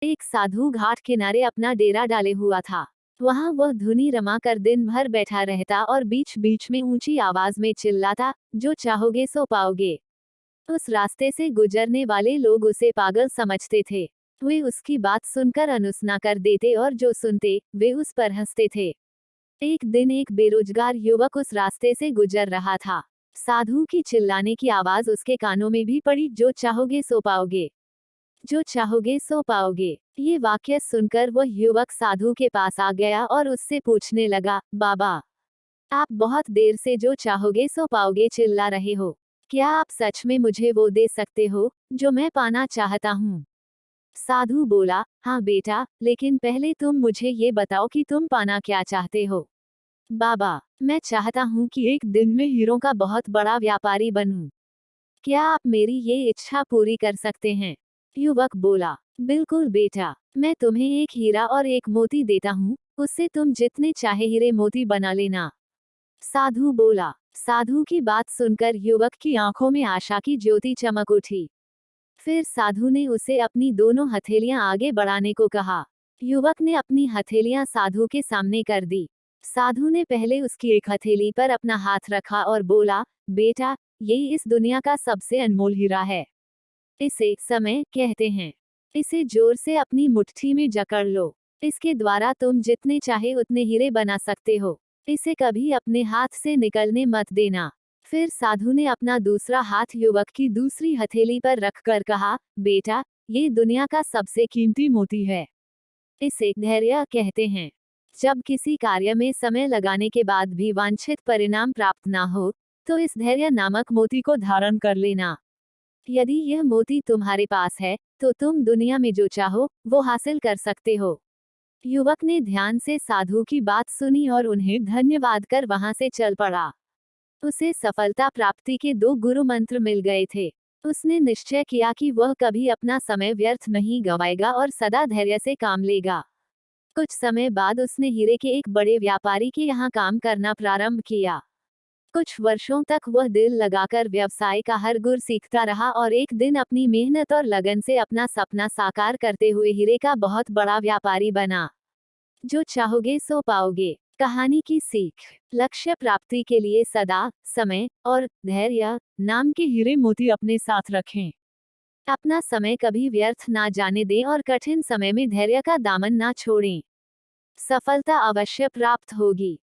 एक साधु घाट किनारे अपना डेरा डाले हुआ था। वहां वह धुनी रमा कर दिन भर बैठा रहता और बीच बीच में ऊंची आवाज में चिल्लाता, जो चाहोगे सो पाओगे। उस रास्ते से गुजरने वाले लोग उसे पागल समझते थे। वे उसकी बात सुनकर अनसुना कर देते और जो सुनते वे उस पर हंसते थे। एक दिन एक बेरोजगार युवक उस रास्ते से गुजर रहा था। साधु की चिल्लाने की आवाज उसके कानों में भी पड़ी, जो चाहोगे सो पाओगे, जो चाहोगे सो पाओगे। ये वाक्य सुनकर वह युवक साधु के पास आ गया और उससे पूछने लगा, बाबा, आप बहुत देर से जो चाहोगे सो पाओगे चिल्ला रहे हो। क्या आप सच में मुझे वो दे सकते हो जो मैं पाना चाहता हूँ? साधु बोला, हाँ बेटा, लेकिन पहले तुम मुझे ये बताओ कि तुम पाना क्या चाहते हो। बाबा, मैं चाहता हूँ कि एक दिन में हीरों का बहुत बड़ा व्यापारी बनूं। क्या आप मेरी ये इच्छा पूरी कर सकते हैं? युवक बोला, बिल्कुल बेटा, मैं तुम्हें एक हीरा और एक मोती देता हूँ, उससे तुम जितने चाहे हीरे मोती बना लेना। साधु बोला। साधु की बात सुनकर युवक की आंखों में आशा की ज्योति चमक उठी। फिर साधु ने उसे अपनी दोनों हथेलियां आगे बढ़ाने को कहा। युवक ने अपनी हथेलियां साधु के सामने कर दी। साधु ने पहले उसकी एक हथेली पर अपना हाथ रखा और बोला, बेटा, ये इस दुनिया का सबसे अनमोल हीरा है। इसे समय कहते हैं। इसे जोर से अपनी मुट्ठी में जकड़ लो। इसके द्वारा तुम जितने चाहे उतने हीरे बना सकते हो। इसे कभी अपने हाथ से निकलने मत देना। फिर साधु ने अपना दूसरा हाथ युवक की दूसरी हथेली पर रखकर कहा, बेटा, ये दुनिया का सबसे कीमती मोती है। इसे धैर्य कहते हैं। जब किसी कार्य में समय लगाने के बाद भी वांछित परिणाम प्राप्त ना हो, तो इस धैर्य नामक मोती को धारण कर लेना। यदि यह मोती तुम्हारे पास है, तो तुम दुनिया में जो चाहो वो हासिल कर सकते हो। युवक ने ध्यान से साधु की बात सुनी और उन्हें धन्यवाद कर वहां से चल पड़ा। उसे सफलता प्राप्ति के 2 गुरु मंत्र मिल गए थे। उसने निश्चय किया कि वह कभी अपना समय व्यर्थ नहीं गंवाएगा और सदा धैर्य से काम लेगा। कुछ समय बाद उसने हीरे के एक बड़े व्यापारी के यहाँ काम करना प्रारंभ किया। कुछ वर्षों तक वह दिल लगाकर व्यवसाय का हर गुर सीखता रहा और एक दिन अपनी मेहनत और लगन से अपना सपना साकार करते हुए हीरे का बहुत बड़ा व्यापारी बना। जो चाहोगे सो पाओगे। कहानी की सीख। लक्ष्य प्राप्ति के लिए सदा समय और धैर्य नाम के हीरे मोती अपने साथ रखें। अपना समय कभी व्यर्थ ना जाने दें और कठिन समय में धैर्य का दामन ना छोड़ें। सफलता अवश्य प्राप्त होगी।